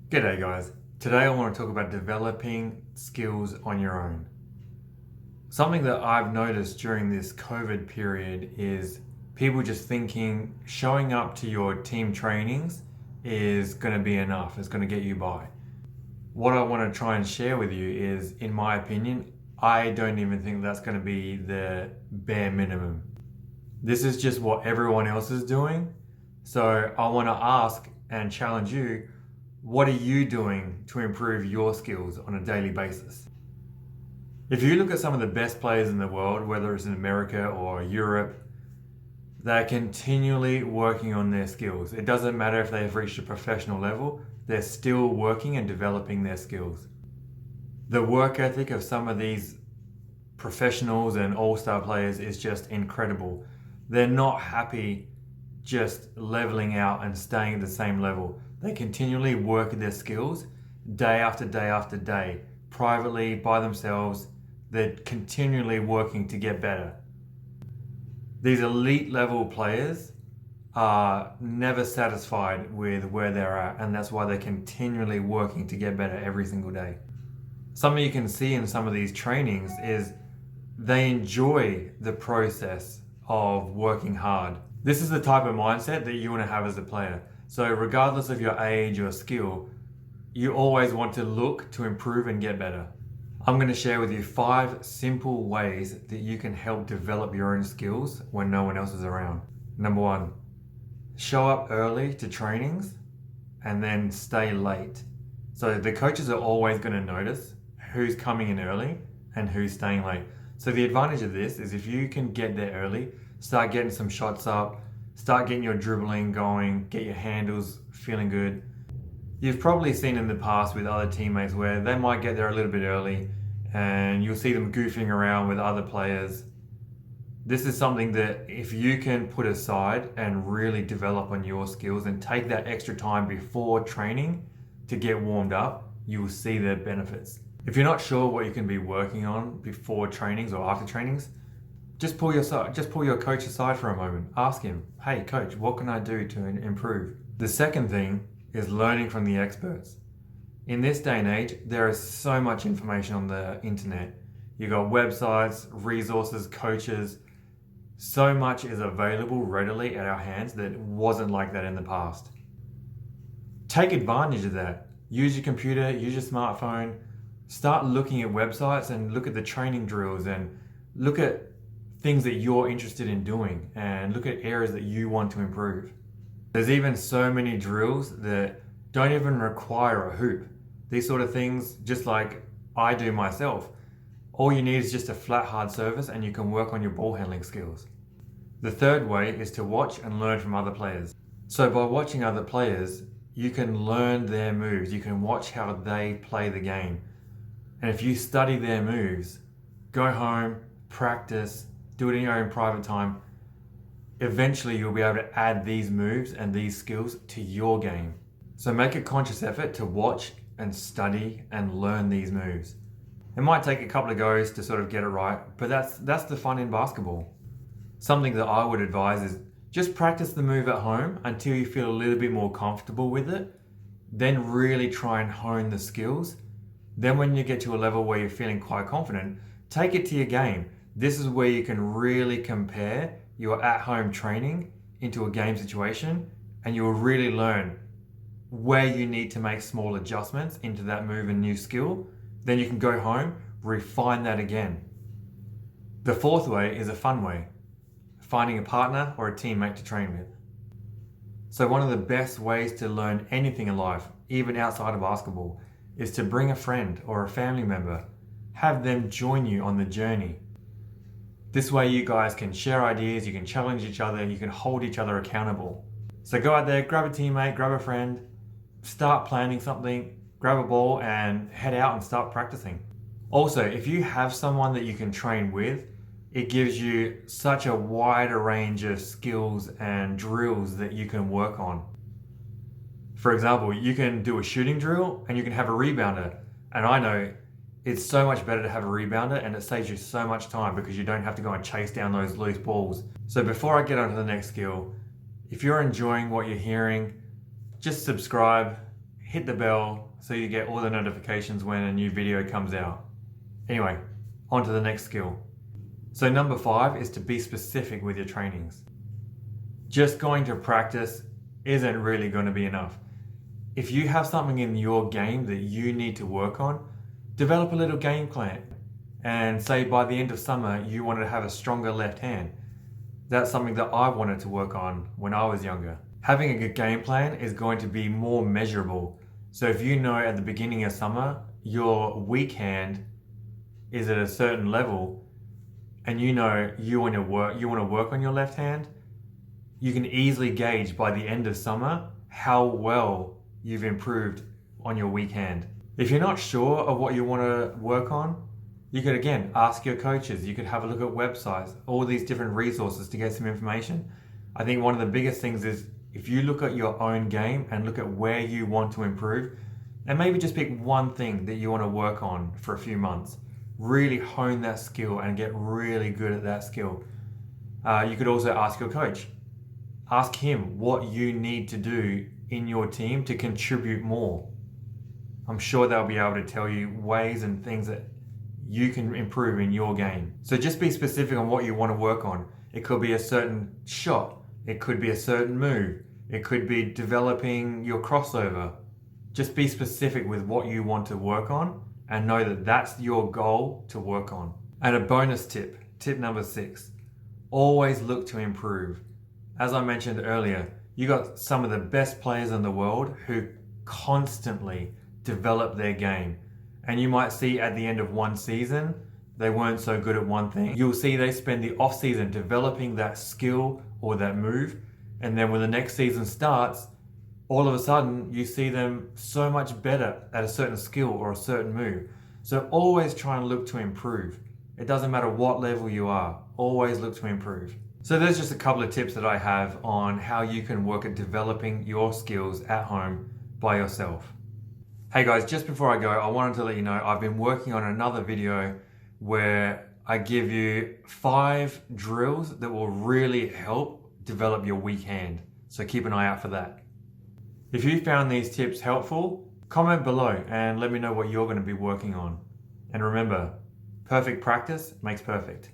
G'day guys. Today I want to talk about developing skills on your own. Something that I've noticed during this COVID period is people just thinking showing up to your team trainings is going to be enough, it's going to get you by. What I want to try and share with you is, in my opinion, I don't even think that's going to be the bare minimum. This is just what everyone else is doing. So I want to ask and challenge you, what are you doing to improve your skills on a daily basis? If you look at some of the best players in the world, whether it's in America or Europe, they're continually working on their skills. It doesn't matter if they've reached a professional level, they're still working and developing their skills. The work ethic of some of these professionals and all-star players is just incredible. They're not happy just leveling out and staying at the same level. They continually work at their skills day after day after day, privately, by themselves. They're continually working to get better. These elite level players are never satisfied with where they're at, and that's why they're continually working to get better every single day. Something you can see in some of these trainings is they enjoy the process of working hard. This is the type of mindset that you want to have as a player. So regardless of your age or skill, you always want to look to improve and get better. I'm going to share with you 5 simple ways that you can help develop your own skills when no one else is around. Number 1, show up early to trainings and then stay late. So the coaches are always going to notice who's coming in early and who's staying late. So the advantage of this is if you can get there early, start getting some shots up, start getting your dribbling going, get your handles feeling good. You've probably seen in the past with other teammates where they might get there a little bit early and you'll see them goofing around with other players. This is something that if you can put aside and really develop on your skills and take that extra time before training to get warmed up, you will see the benefits. If you're not sure what you can be working on before trainings or after trainings, just pull your coach aside for a moment. Ask him, hey coach, what can I do to improve? The second thing is learning from the experts. In this day and age, there is so much information on the internet. You've got websites, resources, coaches. So much is available readily at our hands that wasn't like that in the past. Take advantage of that. Use your computer, use your smartphone. Start looking at websites and look at the training drills and look at things that you're interested in doing and look at areas that you want to improve. There's even so many drills that don't even require a hoop. These sort of things, just like I do myself. All you need is just a flat, hard surface and you can work on your ball handling skills. The third way is to watch and learn from other players. So by watching other players, you can learn their moves. You can watch how they play the game. And if you study their moves, go home, practice, do it in your own private time, eventually you'll be able to add these moves and these skills to your game. So make a conscious effort to watch and study and learn these moves. It might take a couple of goes to sort of get it right, but that's the fun in basketball. Something that I would advise is just practice the move at home until you feel a little bit more comfortable with it. Then really try and hone the skills. Then when you get to a level where you're feeling quite confident, take it to your game. This is where you can really compare your at-home training into a game situation, and you will really learn where you need to make small adjustments into that move and new skill. Then you can go home, refine that again. The fourth way is a fun way, finding a partner or a teammate to train with. So one of the best ways to learn anything in life, even outside of basketball, is to bring a friend or a family member. Have them join you on the journey. This way you guys can share ideas, you can challenge each other, you can hold each other accountable. So go out there, grab a teammate, grab a friend, start planning something, grab a ball and head out and start practicing. Also, if you have someone that you can train with, it gives you such a wider range of skills and drills that you can work on. For example, you can do a shooting drill and you can have a rebounder. And I know it's so much better to have a rebounder and it saves you so much time because you don't have to go and chase down those loose balls. So before I get on to the next skill, if you're enjoying what you're hearing, just subscribe, hit the bell so you get all the notifications when a new video comes out. Anyway, on to the next skill. So number 5 is to be specific with your trainings. Just going to practice isn't really going to be enough. If you have something in your game that you need to work on, develop a little game plan. And say by the end of summer, you wanted to have a stronger left hand. That's something that I wanted to work on when I was younger. Having a good game plan is going to be more measurable. So if you know at the beginning of summer, your weak hand is at a certain level, and you know you want to work on your left hand, you can easily gauge by the end of summer how well you've improved on your weak hand. If you're not sure of what you want to work on, you could again ask your coaches. You could have a look at websites, all these different resources to get some information. I think one of the biggest things is if you look at your own game and look at where you want to improve, and maybe just pick one thing that you want to work on for a few months. Really hone that skill and get really good at that skill. You could also ask your coach. Ask him what you need to do in your team to contribute more. I'm sure they'll be able to tell you ways and things that you can improve in your game. So just be specific on what you want to work on. It could be a certain shot. It could be a certain move. It could be developing your crossover. Just be specific with what you want to work on and know that that's your goal to work on. And a bonus tip number 6, always look to improve. As I mentioned earlier, you got some of the best players in the world who constantly develop their game. And you might see at the end of one season, they weren't so good at one thing. You'll see they spend the off season developing that skill or that move. And then when the next season starts, all of a sudden you see them so much better at a certain skill or a certain move. So always try and look to improve. It doesn't matter what level you are, always look to improve. So there's just a couple of tips that I have on how you can work at developing your skills at home by yourself. Hey guys, just before I go, I wanted to let you know I've been working on another video where I give you 5 drills that will really help develop your weak hand. So keep an eye out for that. If you found these tips helpful, comment below and let me know what you're going to be working on. And remember, perfect practice makes perfect.